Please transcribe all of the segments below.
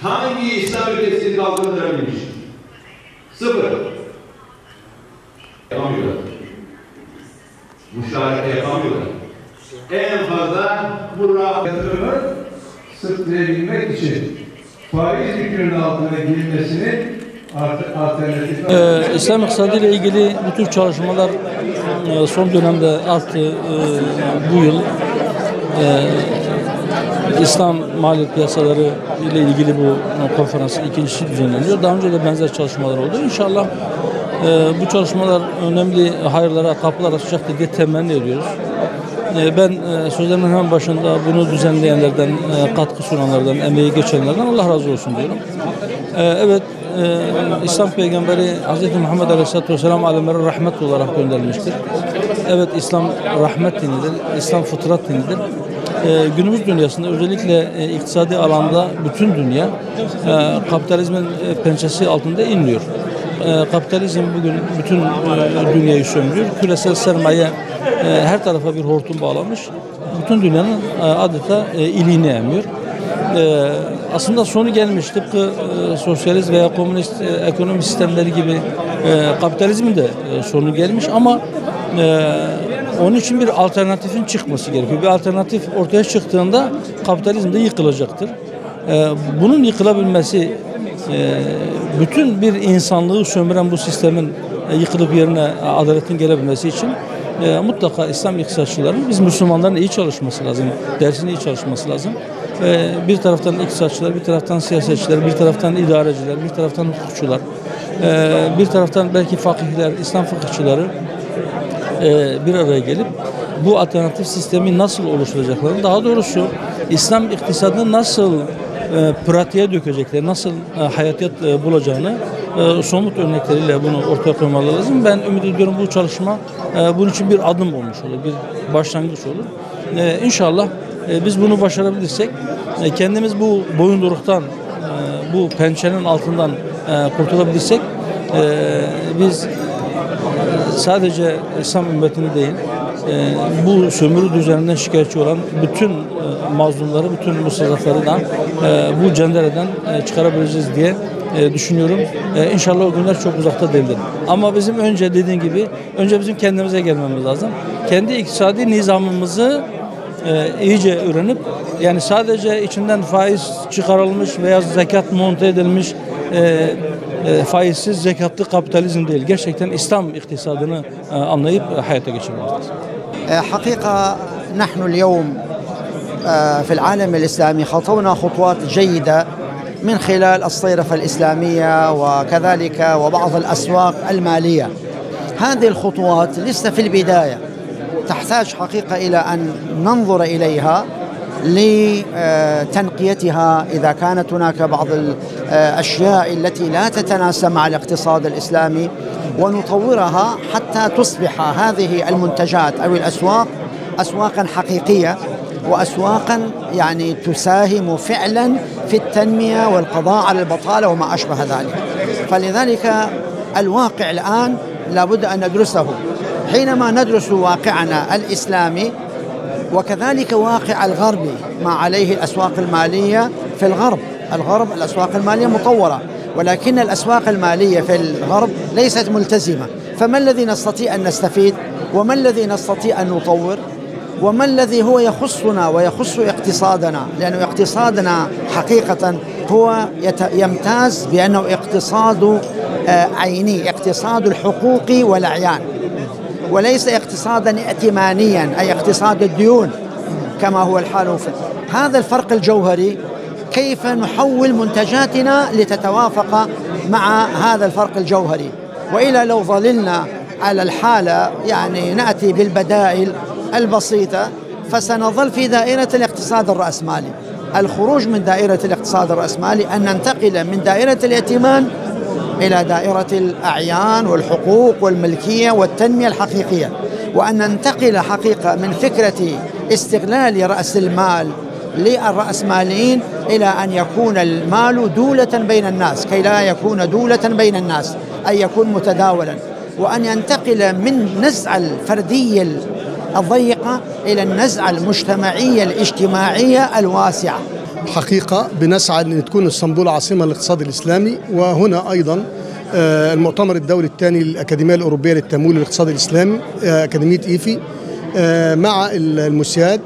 Hangi İslam ülkesini kaldırabilmiş? Sıfır. Yapamıyorlar. Müşahede yapamıyorlar. En fazla burada yatırımı sırtlayabilmek için faiz yükünün altına girmesini İslam iktisadı ile ilgili bu tür çalışmalar son dönemde arttı. Bu yıl İslam maliyet piyasaları ile ilgili bu konferansın ikincisi düzenleniyor. Daha önce de benzer çalışmalar oldu. İnşallah bu çalışmalar önemli hayırlara kapılar açacaktır diye temenni ediyoruz. Ben sözlerimin hemen başında bunu düzenleyenlerden, katkı sunanlardan, emeği geçenlerden Allah razı olsun diyorum. Evet, İslam Peygamberi Hz. Muhammed Aleyhisselatü Vesselam alemlere rahmet olarak gönderilmiştir. Evet, İslam rahmet dinidir, İslam fıtrat dinidir. Günümüz dünyasında özellikle iktisadi alanda bütün dünya kapitalizmin pençesi altında inliyor. Kapitalizm bugün bütün dünyayı sömürüyor. Küresel sermaye her tarafa bir hortum bağlamış. Bütün dünyanın adeta iliğini emiyor. Aslında sonu gelmiş. Tıpkı sosyalist veya komünist ekonomi sistemleri gibi kapitalizmin de sonu gelmiş ama onun için bir alternatifin çıkması gerekiyor. Bir alternatif ortaya çıktığında kapitalizm de yıkılacaktır. Bunun yıkılabilmesi, bütün bir insanlığı sömüren bu sistemin yıkılıp yerine adaletin gelebilmesi için mutlaka İslam iktisatçıların, biz Müslümanların iyi çalışması lazım, dersini iyi çalışması lazım. Bir taraftan iktisatçılar, bir taraftan siyasetçiler, bir taraftan idareciler, bir taraftan hukukçular, bir taraftan belki fakihler, İslam fıkıhçıları bir araya gelip bu alternatif sistemi nasıl oluşturacaklarını, daha doğrusu İslam iktisadını nasıl pratiğe dökecekleri, nasıl hayatiyet bulacağını somut örnekleriyle bunu ortaya koymaları lazım. Ben ümit ediyorum bu çalışma bunun için bir adım olmuş olur, bir başlangıç olur. İnşallah biz bunu başarabilirsek, kendimiz bu boyunduruktan, bu pençenin altından kurtulabilirsek, biz sadece İslam ümmetini değil, bu sömürü düzeninden şikayetçi olan bütün mazlumları, bütün mustazafları da bu cendereden çıkarabileceğiz diye düşünüyorum. İnşallah o günler çok uzakta değildir. Ama bizim önce dediğim gibi, önce bizim kendimize gelmemiz lazım. Kendi iktisadi nizamımızı iyice öğrenip, yani sadece içinden faiz çıkarılmış veya zekat monte edilmiş faizsiz zekatlı kapitalizm değil. Gerçekten İslam iktisadını anlayıp hayata geçirmemiz lazım. حقيقة نحن اليوم في العالم الإسلامي خطونا خطوات جيدة من خلال الصيرفة الإسلامية وكذلك وبعض الأسواق المالية. هذه الخطوات لسه في البداية، تحتاج حقيقة إلى أن ننظر إليها لتنقيتها إذا كانت هناك بعض الأشياء التي لا تتناسب مع الاقتصاد الإسلامي، ونطورها حتى تصبح هذه المنتجات أو الأسواق أسواقا حقيقية وأسواقا يعني تساهم فعلا في التنمية والقضاء على البطالة وما أشبه ذلك. فلذلك الواقع الآن لابد أن ندرسه. حينما ندرس واقعنا الإسلامي وكذلك واقع الغربي ما عليه الأسواق المالية في الغرب الأسواق المالية مطورة، ولكن الأسواق المالية في الغرب ليست ملتزمة. فما الذي نستطيع أن نستفيد؟ وما الذي نستطيع أن نطور؟ وما الذي هو يخصنا ويخص اقتصادنا؟ لأن اقتصادنا حقيقة هو يمتاز بأنه اقتصاد عيني، اقتصاد الحقوق والأعيان، وليس اقتصادا ائتمانيا أي اقتصاد الديون كما هو الحال. هذا الفرق الجوهري، كيف نحول منتجاتنا لتتوافق مع هذا الفرق الجوهري؟ وإلا لو ظللنا على الحالة يعني نأتي بالبدائل البسيطة فسنظل في دائرة الاقتصاد الرأسمالي. الخروج من دائرة الاقتصاد الرأسمالي أن ننتقل من دائرة الائتمان إلى دائرة الأعيان والحقوق والملكية والتنمية الحقيقية، وأن ننتقل حقيقة من فكرة استغلال رأس المال للرأسماليين إلى أن يكون المال دولة بين الناس، كي لا يكون دولة بين الناس أي يكون متداولا، وأن ينتقل من نزع الفردي الضيقة إلى النزعة المجتمعية الاجتماعية الواسعة. حقيقة بنسعى أن تكون اسطنبول عاصمة للاقتصاد الإسلامي، وهنا أيضا المؤتمر الدولي الثاني للأكاديمية الأوروبية للتمويل والاقتصاد الإسلامي أكاديمية إيفي مع الموسياد،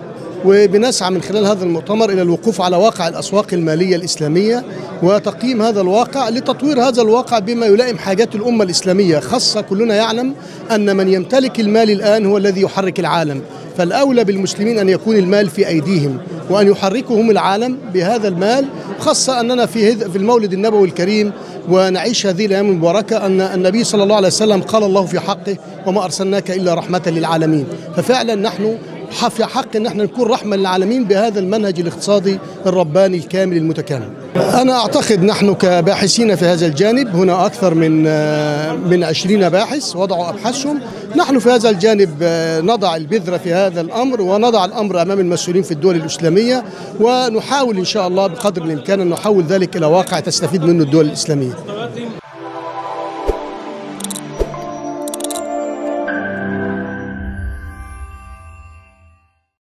وبنسعى من خلال هذا المؤتمر إلى الوقوف على واقع الأسواق المالية الإسلامية وتقييم هذا الواقع لتطوير هذا الواقع بما يلائم حاجات الأمة الإسلامية. خاصة كلنا يعلم أن من يمتلك المال الآن هو الذي يحرك العالم، فالأولى بالمسلمين أن يكون المال في أيديهم وأن يحركهم العالم بهذا المال، خاصة أننا في المولد النبوي الكريم ونعيش هذه الأيام المباركة أن النبي صلى الله عليه وسلم قال الله في حقه وما أرسلناك إلا رحمة للعالمين. ففعلا نحن في حق أن احنا نكون رحمة للعالمين بهذا المنهج الاقتصادي الرباني الكامل المتكامل. أنا أعتقد نحن كباحثين في هذا الجانب، هنا أكثر من 20 باحث وضعوا أبحاثهم. نحن في هذا الجانب نضع البذرة في هذا الأمر ونضع الأمر أمام المسؤولين في الدول الإسلامية، ونحاول إن شاء الله بقدر الإمكان أن نحول ذلك إلى واقع تستفيد منه الدول الإسلامية.